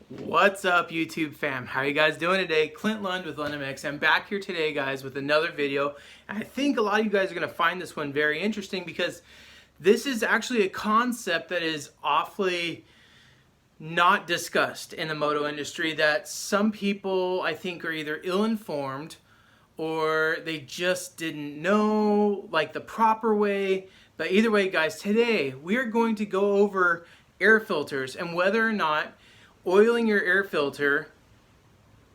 What's up, YouTube fam? How are you guys doing today? Clint Lund with LundMX. I'm back here today, guys, with another video. And I think a lot of you guys are going to find this one very interesting because this is actually a concept that is awfully not discussed in the moto industry, that some people, I think, are either ill-informed or they just didn't know like the proper way. But either way, guys, today we are going to go over air filters and whether or not oiling your air filter,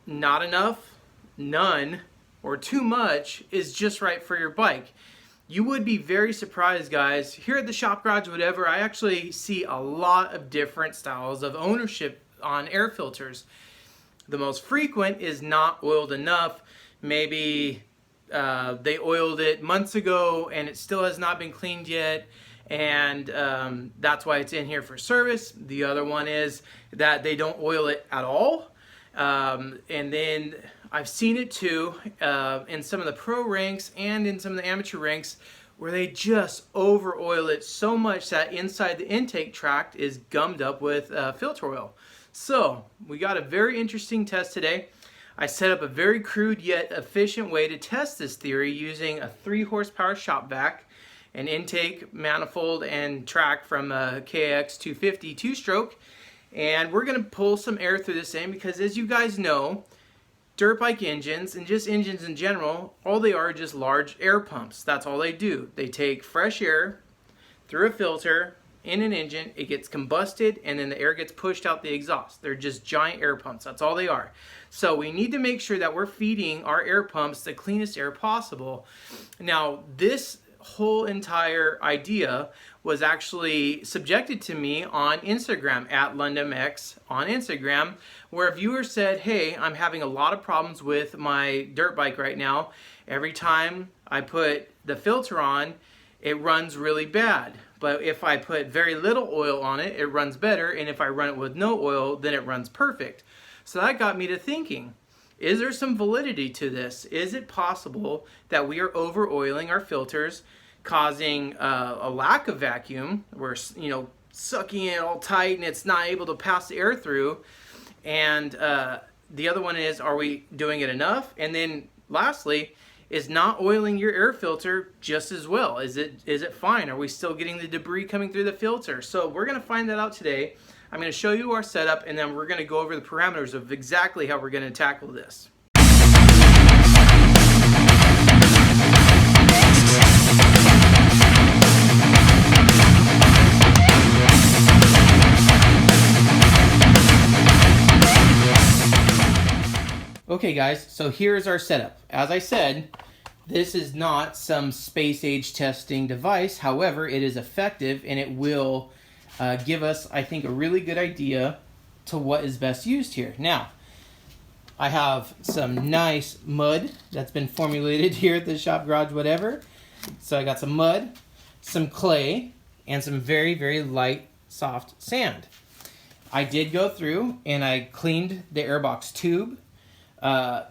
not enough, none, or too much, is just right for your bike. You would be very surprised, guys. Here at the Shop Garage, whatever, I actually see a lot of different styles of ownership on air filters. The most frequent is not oiled enough. Maybe they oiled it months ago and it still has not been cleaned yet, and that's why it's in here for service. The other one is that they don't oil it at all. And then I've seen it too in some of the pro ranks and in some of the amateur ranks where they just over oil it so much that inside the intake tract is gummed up with filter oil. So we got a very interesting test today. I set up a very crude yet efficient way to test this theory using a 3 horsepower shop vac, an intake, manifold, and track from a KX 250 two-stroke. And we're going to pull some air through this thing because, as you guys know, dirt bike engines and just engines in general, all they are just large air pumps. That's all they do. They take fresh air through a filter in an engine, it gets combusted, and then the air gets pushed out the exhaust. They're just giant air pumps. That's all they are. So we need to make sure that we're feeding our air pumps the cleanest air possible. Now, this whole entire idea was actually subjected to me on Instagram at LundMX on Instagram, where a viewer said, hey, I'm having a lot of problems with my dirt bike right now. Every time I put the filter on, it runs really bad. But if I put very little oil on it, it runs better. And if I run it with no oil, then it runs perfect. So that got me to thinking, is there some validity to this? Is it possible that we are over oiling our filters, causing a lack of vacuum? We're, sucking it all tight and it's not able to pass the air through. And the other one is, are we doing it enough? And then lastly, is not oiling your air filter just as well? Is it fine? Are we still getting the debris coming through the filter? So we're going to find that out today. I'm going to show you our setup, and then we're going to go over the parameters of exactly how we're going to tackle this. Okay guys, so here's our setup. As I said, this is not some space age testing device. However, it is effective and it will give us, I think, a really good idea to what is best used here. Now, I have some nice mud that's been formulated here at the Shop Garage, whatever. So I got some mud, some clay, and some very, very light, soft sand. I did go through and I cleaned the airbox tube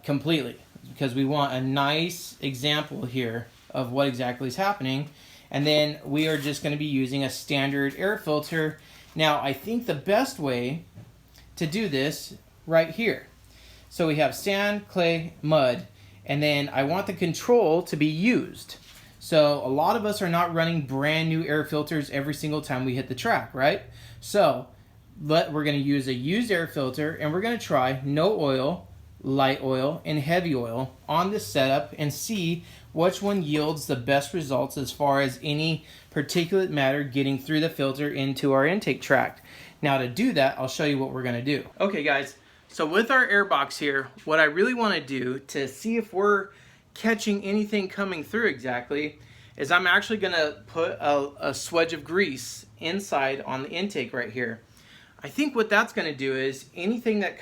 completely, because we want a nice example here of what exactly is happening. And then we are just going to be using a standard air filter. Now, I think the best way to do this right here. So we have sand, clay, mud, and then I want the control to be used. So a lot of us are not running brand new air filters every single time we hit the track, right? So we're going to use a used air filter, and we're going to try no oil, light oil, and heavy oil on this setup and see which one yields the best results as far as any particulate matter getting through the filter into our intake tract. Now, to do that, I'll show you what we're going to do. Okay guys, so with our air box here, what I really want to do to see if we're catching anything coming through exactly is I'm actually going to put a swedge of grease inside on the intake right here. I think what that's going to do is anything that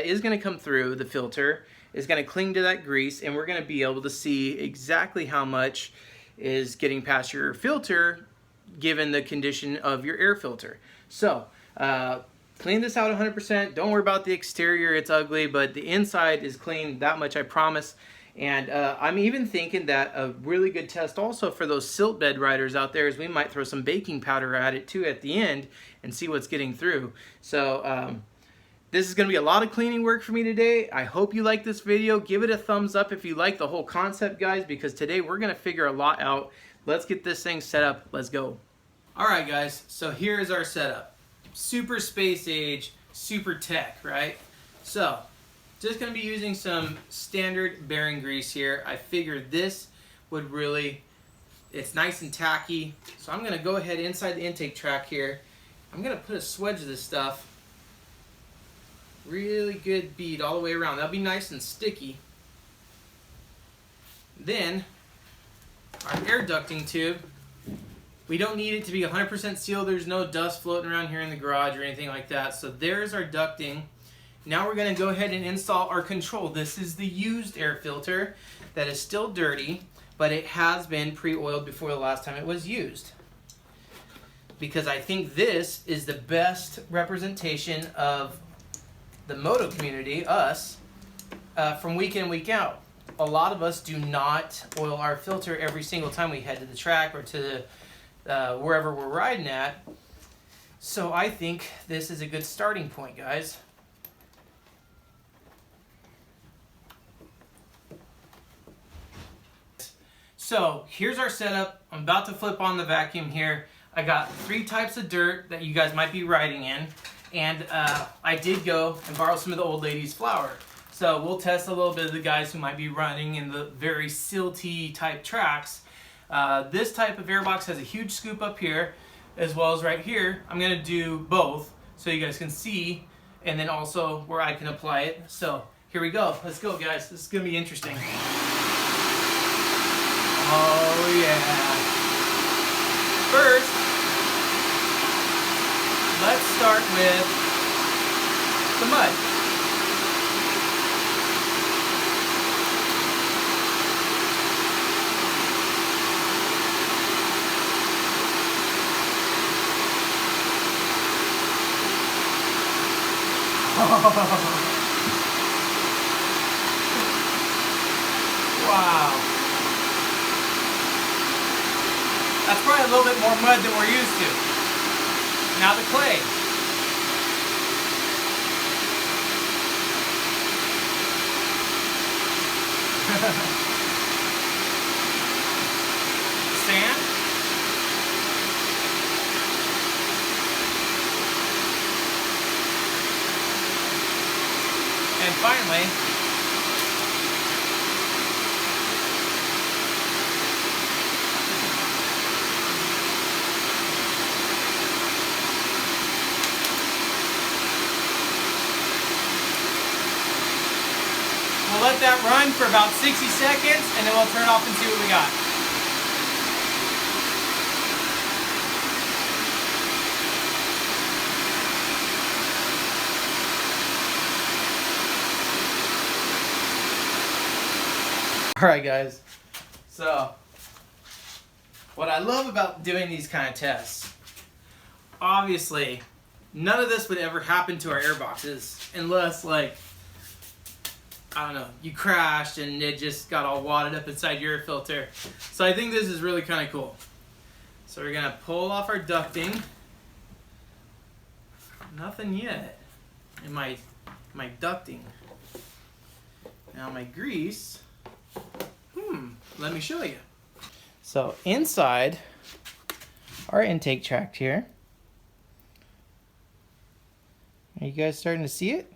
is going to come through the filter is going to cling to that grease, and we're going to be able to see exactly how much is getting past your filter given the condition of your air filter. So clean this out 100%. Don't worry about the exterior, it's ugly, but the inside is clean, that much I promise. And I'm even thinking that a really good test also for those silt bed riders out there is we might throw some baking powder at it too at the end and see what's getting through. So This is going to be a lot of cleaning work for me today. I hope you like this video. Give it a thumbs up if you like the whole concept, guys, because today we're going to figure a lot out. Let's get this thing set up. Let's go. All right, guys, so here's our setup. Super space age, super tech, right? So, just going to be using some standard bearing grease here. I figured this would really, it's nice and tacky. So I'm going to go ahead inside the intake track here. I'm going to put a swedge of this stuff. Really good bead all the way around. That'll be nice and sticky. Then, our air ducting tube. We don't need it to be 100% sealed. There's no dust floating around here in the garage or anything like that. So there's our ducting. Now we're going to go ahead and install our control. This is the used air filter that is still dirty, but it has been pre-oiled before the last time it was used. Because I think this is the best representation of the moto community, us, from week in, week out. A lot of us do not oil our filter every single time we head to the track or to wherever we're riding at. So I think this is a good starting point, guys. So here's our setup. I'm about to flip on the vacuum here. I got 3 types of dirt that you guys might be riding in. And I did go and borrow some of the old ladies' flour. So we'll test a little bit of the guys who might be running in the very silty type tracks. This type of airbox has a huge scoop up here, as well as right here. I'm gonna do both so you guys can see, and then also where I can apply it. So here we go. Let's go, guys. This is gonna be interesting. Oh yeah. First, let's start with the mud. Wow. That's probably a little bit more mud than we're used to. Now the clay. Sand. And finally, we'll let that run for about 60 seconds and then we'll turn it off and see what we got. Alright guys, so what I love about doing these kind of tests, obviously none of this would ever happen to our airboxes unless, like, I don't know, you crashed and it just got all wadded up inside your air filter. So I think this is really kind of cool. So we're going to pull off our ducting. Nothing yet in my ducting. Now my grease. Let me show you. So inside our intake tract here, are you guys starting to see it?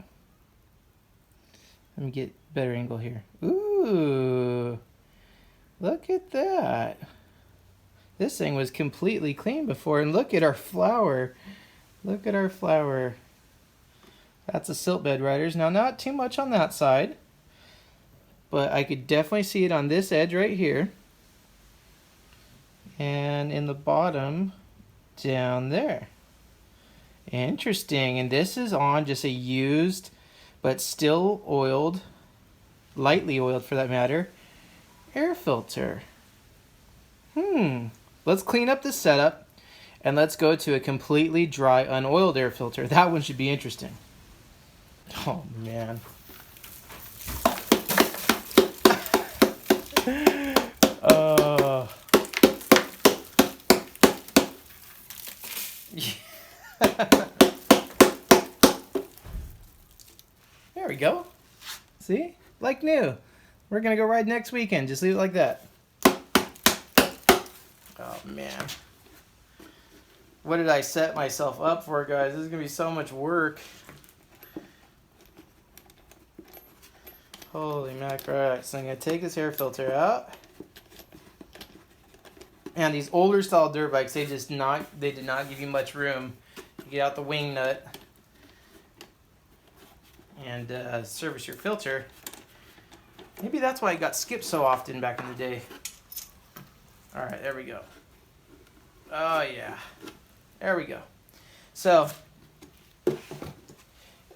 Let me get a better angle here. Ooh, look at that. This thing was completely clean before, and look at our flour. Look at our flour. That's a silt bed, riders. Now, not too much on that side, but I could definitely see it on this edge right here. And in the bottom down there. Interesting. And this is on just a used but still oiled, lightly oiled for that matter, air filter. Let's clean up this setup and let's go to a completely dry, unoiled air filter. That one should be interesting. Oh man. There we go. See? Like new. We're gonna go ride next weekend. Just leave it like that. Oh man. What did I set myself up for, guys? This is gonna be so much work. Holy mackerel. Alright, so I'm gonna take this air filter out. And these older style dirt bikes, they did not give you much room to get out the wing nut and service your filter. Maybe that's why it got skipped so often back in the day. Alright, there we go. Oh yeah. There we go. So,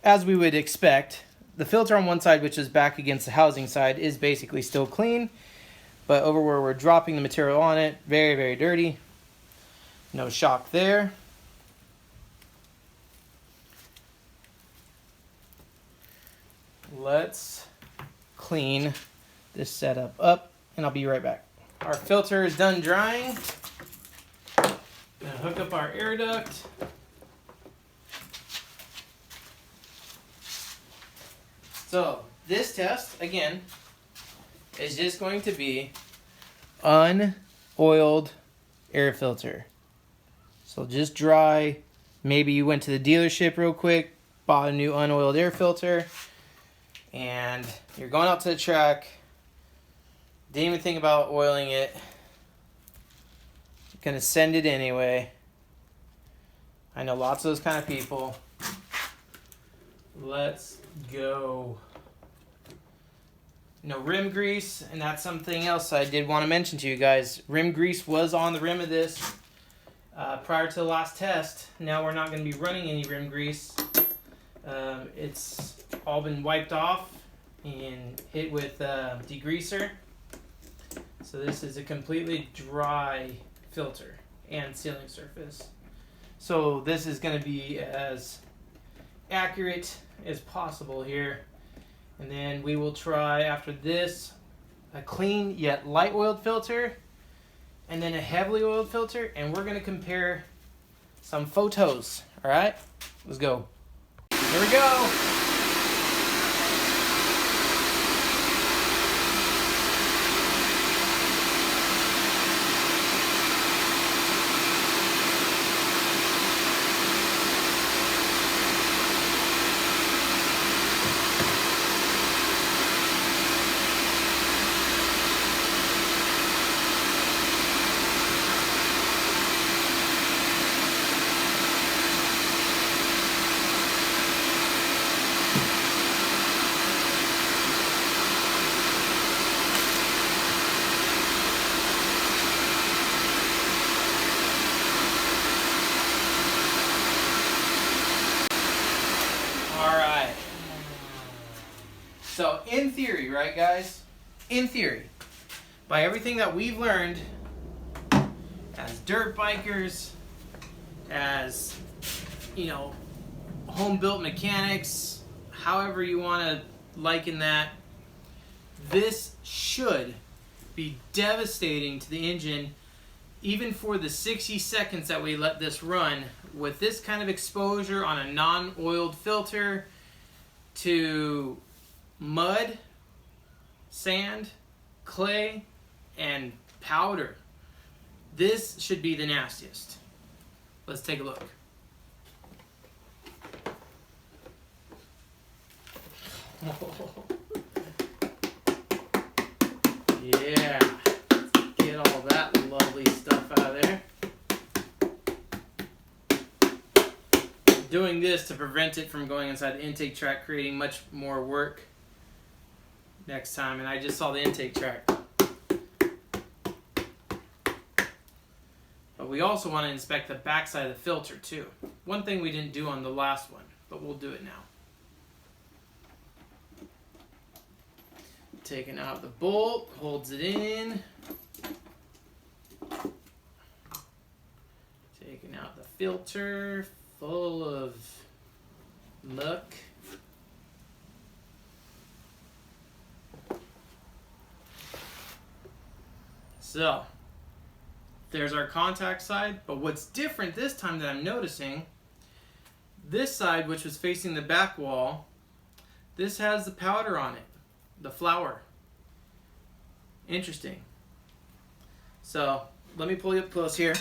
as we would expect, the filter on one side, which is back against the housing side, is basically still clean. But over where we're dropping the material on it, very, very dirty. No shock there. Let's clean this setup up, and I'll be right back. Our filter is done drying. Gonna hook up our air duct. So this test, again, is just going to be unoiled air filter. So just dry. Maybe you went to the dealership real quick, bought a new unoiled air filter, and you're going out to the track, didn't even think about oiling it, gonna send it anyway. I know lots of those kind of people. Let's go. No rim grease, and that's something else I did want to mention to you guys. Rim grease was on the rim of this prior to the last test. Now we're not going to be running any rim grease. It's all been wiped off and hit with degreaser. So this is a completely dry filter and sealing surface. So this is going to be as accurate as possible here. And then we will try, after this, a clean yet light oiled filter, and then a heavily oiled filter, and we're going to compare some photos. All right, let's go. Here we go. So in theory, right guys, in theory, by everything that we've learned as dirt bikers, as, you know, home-built mechanics, however you want to liken that, this should be devastating to the engine, even for the 60 seconds that we let this run. With this kind of exposure on a non-oiled filter to mud, sand, clay, and powder, this should be the nastiest. Let's take a look. Yeah, get all that lovely stuff out of there. Doing this to prevent it from going inside the intake track, creating much more work next time. And I just saw the intake track. But we also want to inspect the backside of the filter too. One thing we didn't do on the last one, but we'll do it now. Taking out the bolt, holds it in. Taking out the filter, full of muck. So, there's our contact side, but what's different this time that I'm noticing, this side, which was facing the back wall, This has the powder on it, the flour. Interesting. So let me pull you up close here.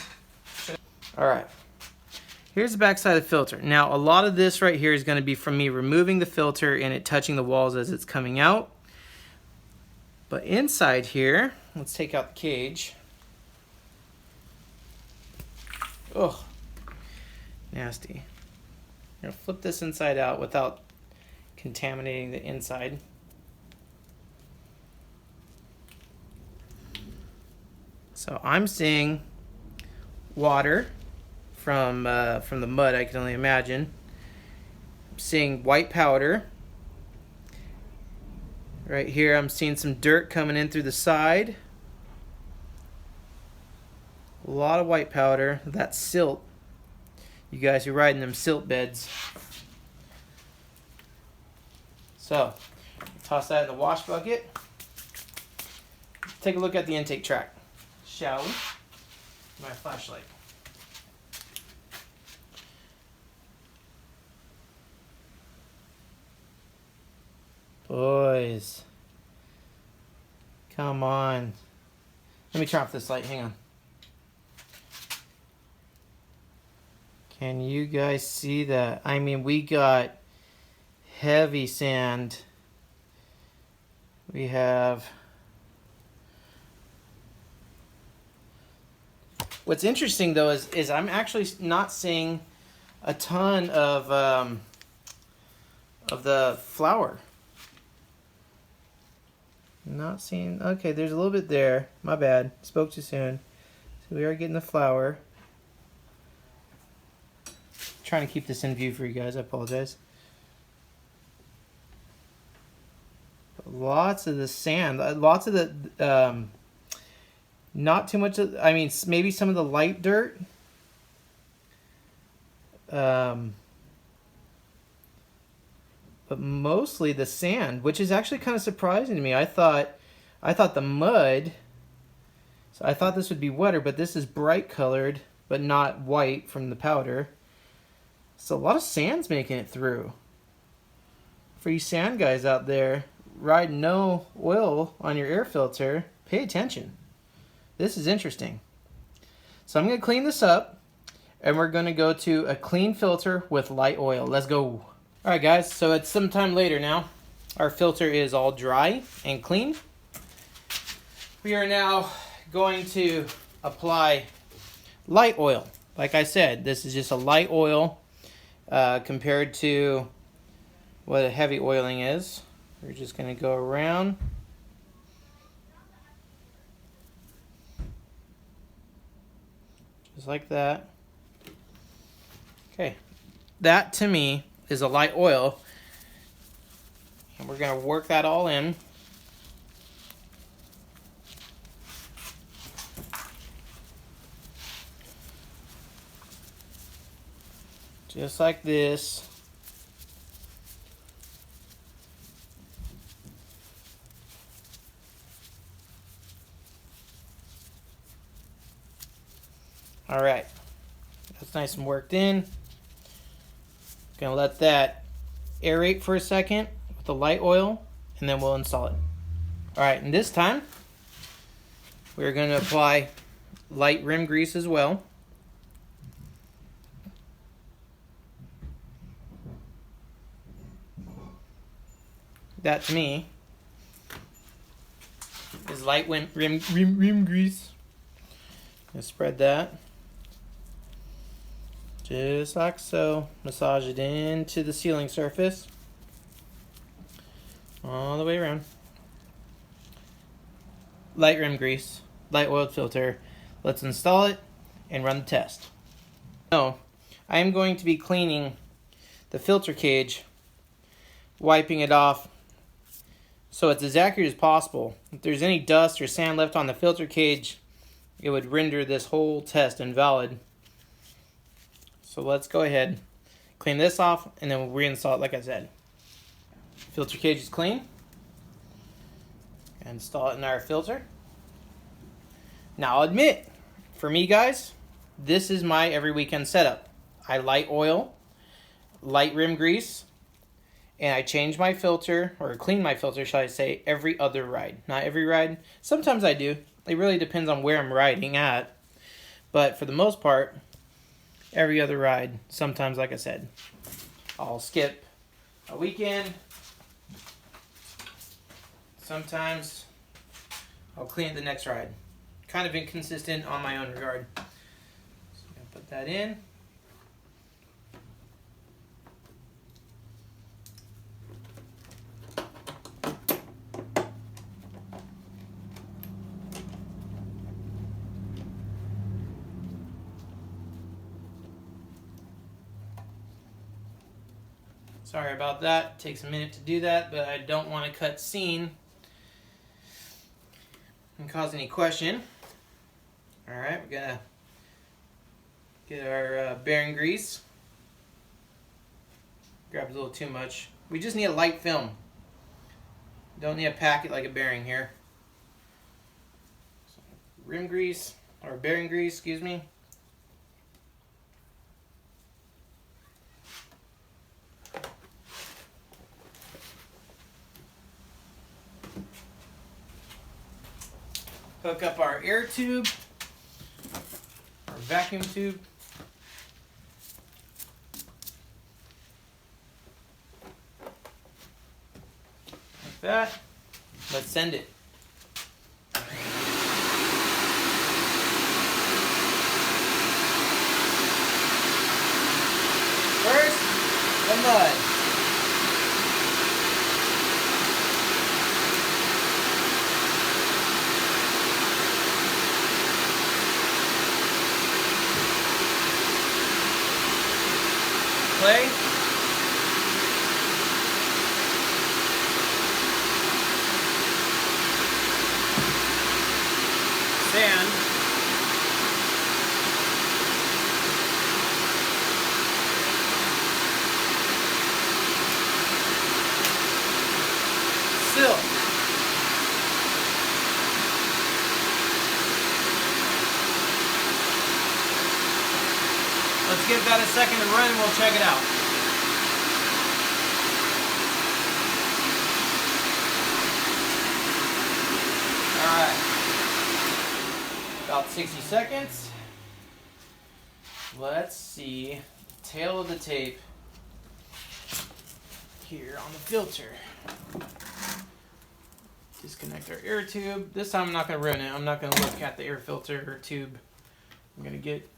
All right. Here's the back side of the filter. Now, a lot of this right here is going to be from me removing the filter and it touching the walls as it's coming out. But inside here, let's take out the cage. Oh, nasty. I'm going to flip this inside out without contaminating the inside. So I'm seeing water from the mud, I can only imagine. I'm seeing white powder. Right here I'm seeing some dirt coming in through the side. A lot of white powder. That's silt. You guys are riding them silt beds. So, toss that in the wash bucket. Take a look at the intake tract, shall we? My flashlight. Boys, come on. Let me turn off this light, hang on. Can you guys see that? I mean, we got heavy sand. We have... What's interesting though is I'm actually not seeing a ton of the flour. Not seeing. Okay, there's a little bit there. My bad. Spoke too soon. So we are getting the flour. Trying to keep this in view for you guys. I apologize. But lots of the sand. Lots of the. Not too much of. I mean, maybe some of the light dirt. But mostly the sand, which is actually kind of surprising to me. I thought the mud, so I thought this would be wetter, but this is bright colored, but not white from the powder. So a lot of sand's making it through. For you sand guys out there, riding no oil on your air filter, pay attention. This is interesting. So I'm gonna clean this up, and we're gonna go to a clean filter with light oil. Let's go. Alright guys, so it's some time later now. Our filter is all dry and clean. We are now going to apply light oil. Like I said, this is just a light oil compared to what a heavy oiling is. We're just going to go around. Just like that. Okay, that to me is a light oil, and we're going to work that all in. Just like this. All right, that's nice and worked in. Gonna let that aerate for a second with the light oil, and then we'll install it. All right, and this time we're gonna apply light rim grease as well. That to me is light rim grease. Gonna spread that. Just like so. Massage it into the sealing surface. All the way around. Light rim grease. Light oiled filter. Let's install it and run the test. So, I am going to be cleaning the filter cage, wiping it off so it's as accurate as possible. If there's any dust or sand left on the filter cage, it would render this whole test invalid. So let's go ahead, clean this off, and then we'll reinstall it like I said. Filter cage is clean. Install it in our filter. Now I'll admit, for me guys, this is my every weekend setup. I light oil, light rim grease, And I change my filter, or clean my filter, shall I say, every other ride. Not every ride. Sometimes I do. It really depends on where I'm riding at. But for the most part, every other ride. Sometimes, like I said, I'll skip a weekend. Sometimes I'll clean it the next ride. Kind of inconsistent on my own regard. So I'm going to put that in. Sorry about that. It takes a minute to do that, but I don't want to cut scene and cause any question. Alright, we're going to get our bearing grease. Grabbed a little too much. We just need a light film. Don't need to pack it like a bearing here. So, rim grease, or bearing grease, excuse me. Hook up our air tube, our vacuum tube. Like that. Let's send it. First, the mud. Clay. Sand. Silk. Let's give that a second to run and we'll check it out. Alright. About 60 seconds. Let's see the tail of the tape here on the filter. Disconnect our air tube. This time I'm not going to ruin it. I'm not going to look at the air filter tube. I'm going to get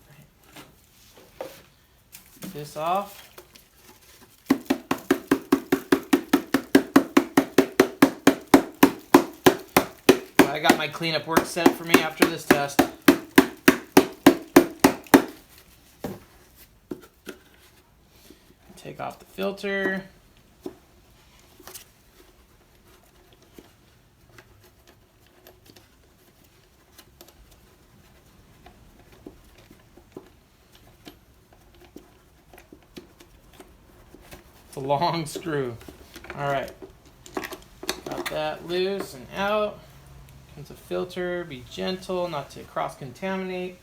this off. I got my cleanup work set for me after this test. Take off the filter. It's a long screw. Alright. Got that loose and out. Comes a filter. Be gentle not to cross-contaminate.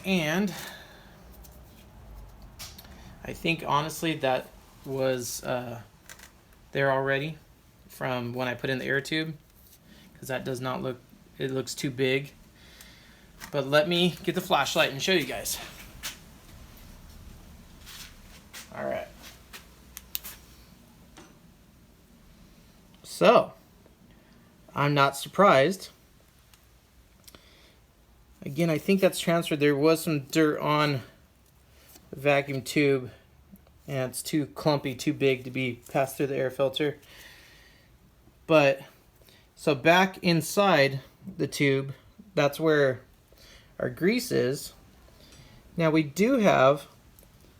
And I think honestly that was there already from when I put in the air tube, because that does not look, it looks too big. But let me get the flashlight and show you guys. Alright. So, I'm not surprised. Again, I think that's transferred. There was some dirt on the vacuum tube, and it's too clumpy, too big to be passed through the air filter. But, so back inside the tube, that's where our grease is. Now we do have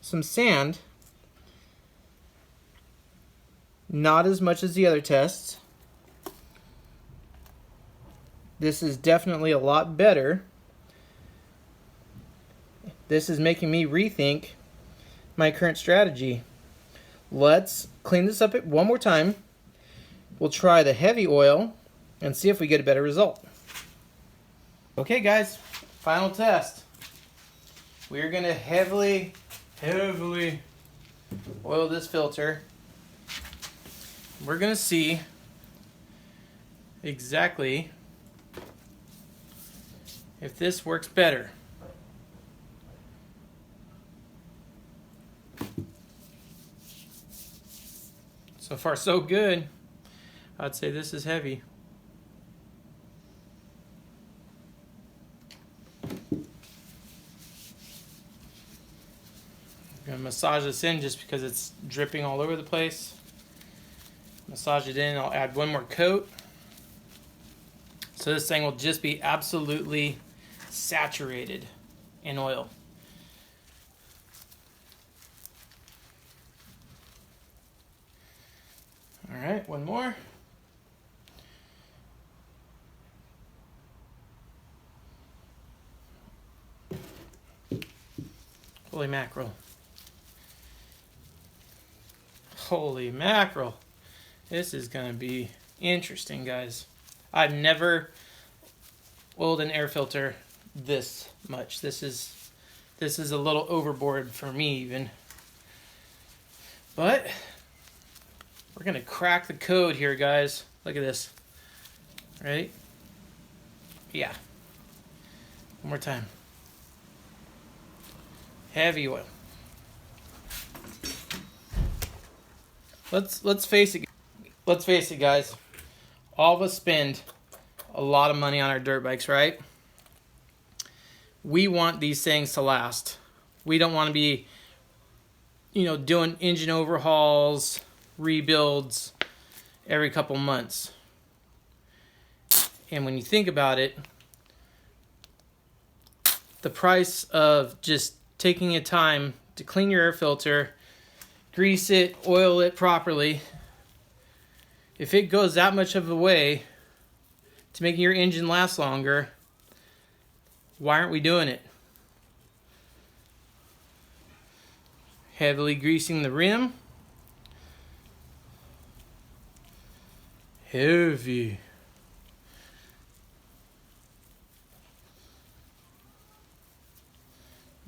some sand. Not as much as the other tests. This is definitely a lot better. This is making me rethink my current strategy. Let's clean this up one more time. We'll try the heavy oil and see if we get a better result. Okay guys, final test. We're gonna heavily oil this filter. We're gonna see exactly if this works better. So far so good. I'd say this is heavy. I'm gonna massage this in just because it's dripping all over the place. Massage it in, I'll add one more coat. So this thing will just be absolutely saturated in oil. All right, one more. Holy mackerel. Holy mackerel. This is gonna be interesting, guys. I've never oiled an air filter this much. This is a little overboard for me even. But we're gonna crack the code here, guys. Look at this. Ready? Yeah. One more time. Heavy oil. Let's face it. Let's face it, guys. All of us spend a lot of money on our dirt bikes, right? We want these things to last. We don't want to be, doing engine overhauls, rebuilds every couple months. And when you think about it, the price of just taking your time to clean your air filter, grease it, oil it properly, if it goes that much of a way to making your engine last longer, why aren't we doing it? Heavily greasing the rim. Heavy.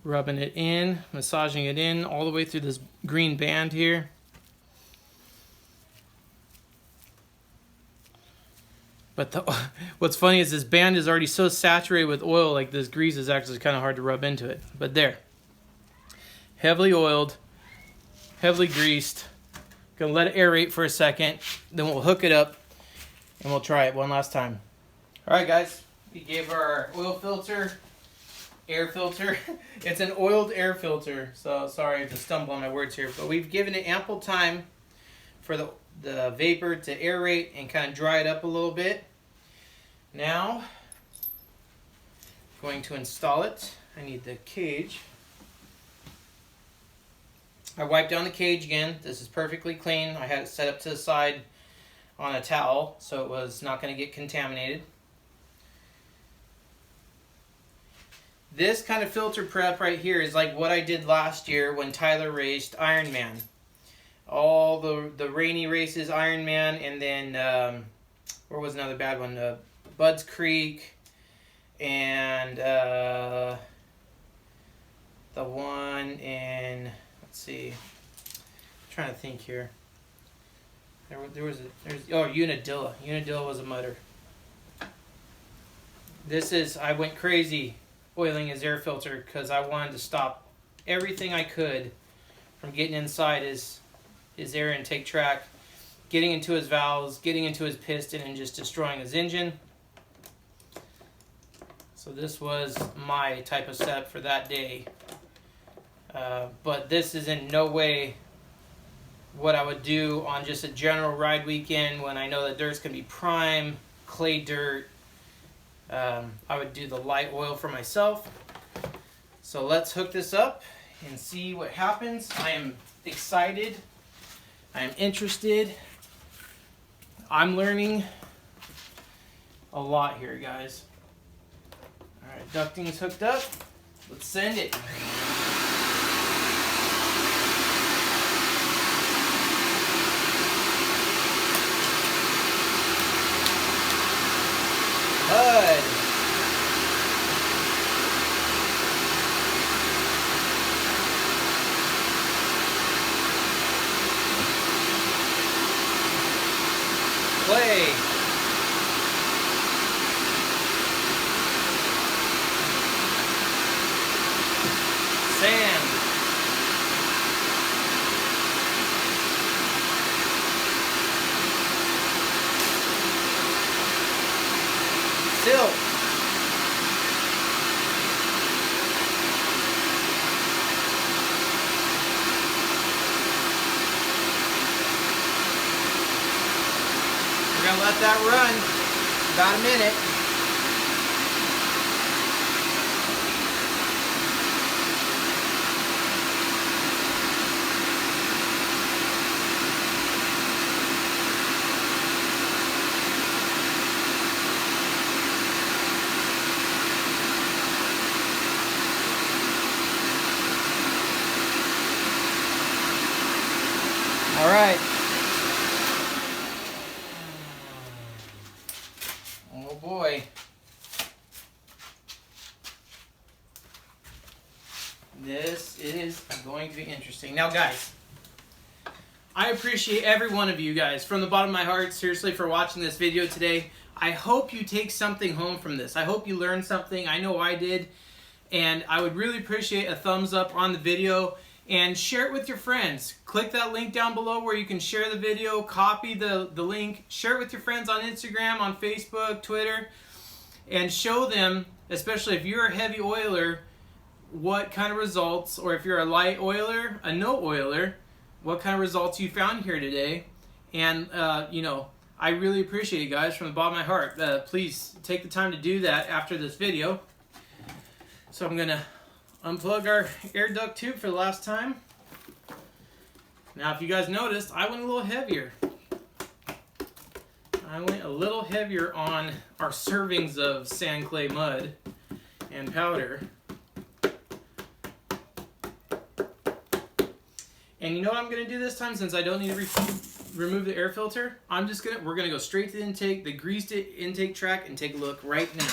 Rubbing it in, massaging it in all the way through this green band here. But what's funny is this band is already so saturated with oil, like this grease is actually kind of hard to rub into it. But there. Heavily oiled, heavily greased. Gonna let it aerate for a second, then we'll hook it up and we'll try it one last time. All right, guys, we gave our oil filter, air filter. It's an oiled air filter, so sorry to stumble on my words here, but we've given it ample time for the vapor to aerate and kind of dry it up a little bit. Now, I'm going to install it. I need the cage. I wiped down the cage again. This is perfectly clean. I had it set up to the side on a towel so it was not going to get contaminated. This kind of filter prep right here is like what I did last year when Tyler raced Ironman. All the rainy races, Ironman, and then where was another bad one? Budds Creek, and the one in, let's see, I'm trying to think here. There's Unadilla. Unadilla was a mudder. I went crazy oiling his air filter because I wanted to stop everything I could from getting inside his air intake track, getting into his valves, getting into his piston, and just destroying his engine. So this was my type of setup for that day. But this is in no way what I would do on just a general ride weekend when I know the dirt's going to be prime, clay dirt. I would do the light oil for myself. So let's hook this up and see what happens. I am excited. I am interested. I'm learning a lot here, guys. All right, ducting's hooked up. Let's send it. Good. let that run about a minute. All right. Oh boy. This is going to be interesting. Now guys, I appreciate every one of you guys from the bottom of my heart, seriously, for watching this video today. I hope you take something home from this. I hope you learned something. I know I did. And I would really appreciate a thumbs up on the video and share it with your friends. Click that link down below where you can share the video, copy the link, share it with your friends on Instagram, on Facebook, Twitter, and show them, especially if you're a heavy oiler, what kind of results, or if you're a light oiler, a no oiler, what kind of results you found here today. And, you know, I really appreciate you guys from the bottom of my heart. Please take the time to do that after this video. So I'm going to unplug our air duct tube for the last time. Now, if you guys noticed, I went a little heavier. I went a little heavier on our servings of sand, clay, mud, and powder. And you know what I'm going to do this time, since I don't need to remove the air filter? We're going to go straight to the intake, the greased intake track, and take a look right now.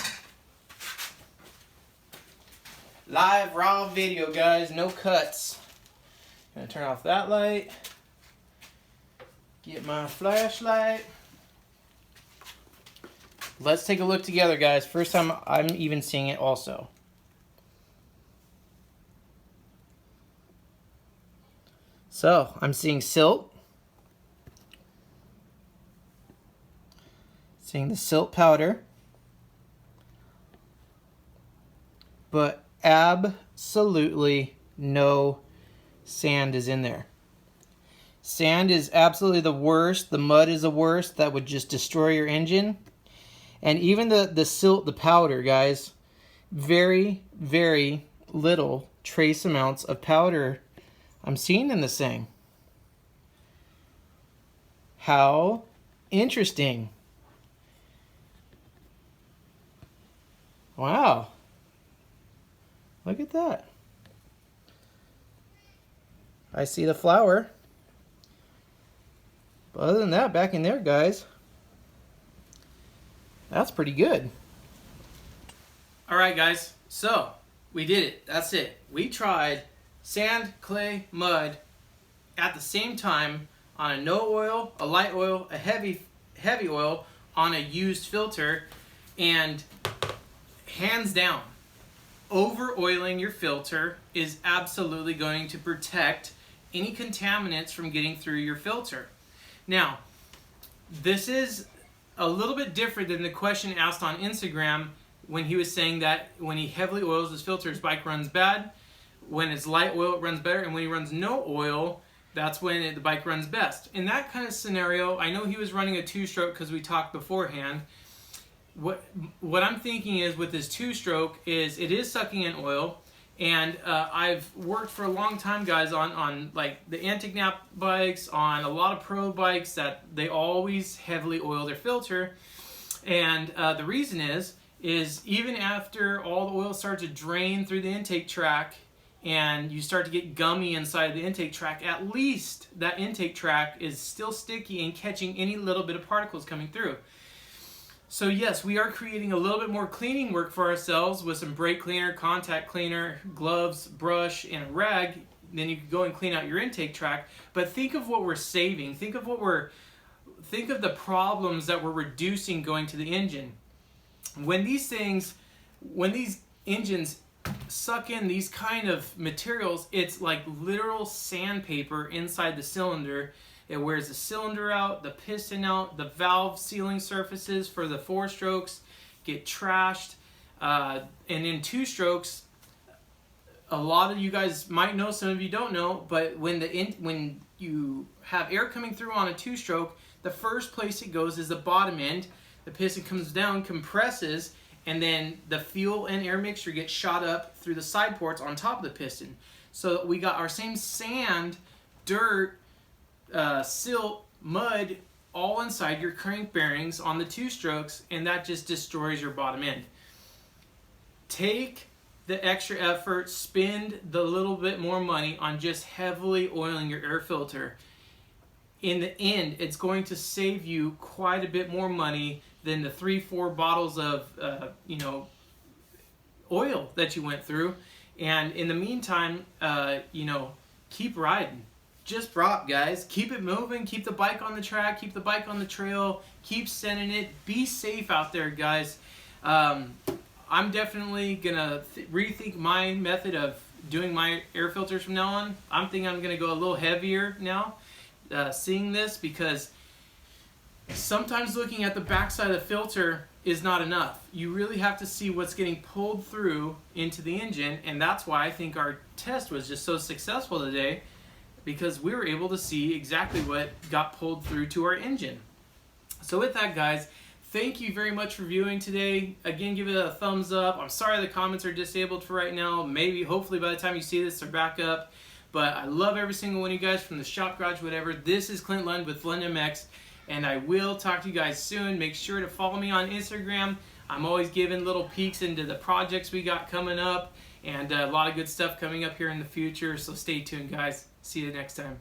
Live, raw video, guys. No cuts. Gonna turn off that light. Get my flashlight. Let's take a look together, guys. First time I'm even seeing it also. So, I'm seeing silt. Seeing the silt powder. But absolutely no sand is in there. Sand is absolutely the worst. The mud is the worst. That would just destroy your engine. And even the silt, the powder, guys, very, very little trace amounts of powder I'm seeing in this thing. How interesting. Wow. Look at that. I see the flour. But other than that, back in there, guys, that's pretty good. All right, guys. So, we did it. That's it. We tried sand, clay, mud at the same time on a no oil, a light oil, a heavy oil on a used filter, and hands down, over-oiling your filter is absolutely going to protect any contaminants from getting through your filter. Now, this is a little bit different than the question asked on Instagram when he was saying that when he heavily oils his filter, his bike runs bad. When it's light oil, it runs better. And when he runs no oil, that's when the bike runs best. In that kind of scenario, I know he was running a two-stroke because we talked beforehand. What I'm thinking is with this two-stroke is it is sucking in oil, and I've worked for a long time, guys, on like the Antic-Nap bikes, on a lot of pro bikes that they always heavily oil their filter, and the reason is even after all the oil starts to drain through the intake track and you start to get gummy inside the intake track, at least that intake track is still sticky and catching any little bit of particles coming through. So yes, we are creating a little bit more cleaning work for ourselves with some brake cleaner, contact cleaner, gloves, brush, and a rag. Then you can go and clean out your intake track. But think of what we're saving. Think of the problems that we're reducing going to the engine. When these engines suck in these kind of materials, it's like literal sandpaper inside the cylinder. It wears the cylinder out, the piston out, the valve sealing surfaces for the 4 strokes get trashed. And in 2 strokes, a lot of you guys might know, some of you don't know, but when you have air coming through on a two-stroke, the first place it goes is the bottom end. The piston comes down, compresses, and then the fuel and air mixture gets shot up through the side ports on top of the piston. So we got our same sand, dirt, silt, mud, all inside your crank bearings on the two strokes, and that just destroys your bottom end. Take the extra effort, spend the little bit more money on just heavily oiling your air filter. In the end, it's going to save you quite a bit more money than the 3-4 bottles of oil that you went through. And in the meantime, keep riding. Just drop, guys. Keep it moving. Keep the bike on the track. Keep the bike on the trail. Keep sending it. Be safe out there, guys. I'm definitely gonna rethink my method of doing my air filters from now on. I'm thinking I'm gonna go a little heavier now, seeing this, because sometimes looking at the backside of the filter is not enough. You really have to see what's getting pulled through into the engine, and that's why I think our test was just so successful today, because we were able to see exactly what got pulled through to our engine. So with that, guys, thank you very much for viewing today. Again, give it a thumbs up. I'm sorry the comments are disabled for right now. Maybe, hopefully by the time you see this, they're back up. But I love every single one of you guys, from the shop, garage, whatever. This is Clint Lund with Lund MX, and I will talk to you guys soon. Make sure to follow me on Instagram. I'm always giving little peeks into the projects we got coming up, and a lot of good stuff coming up here in the future. So stay tuned, guys. See you next time.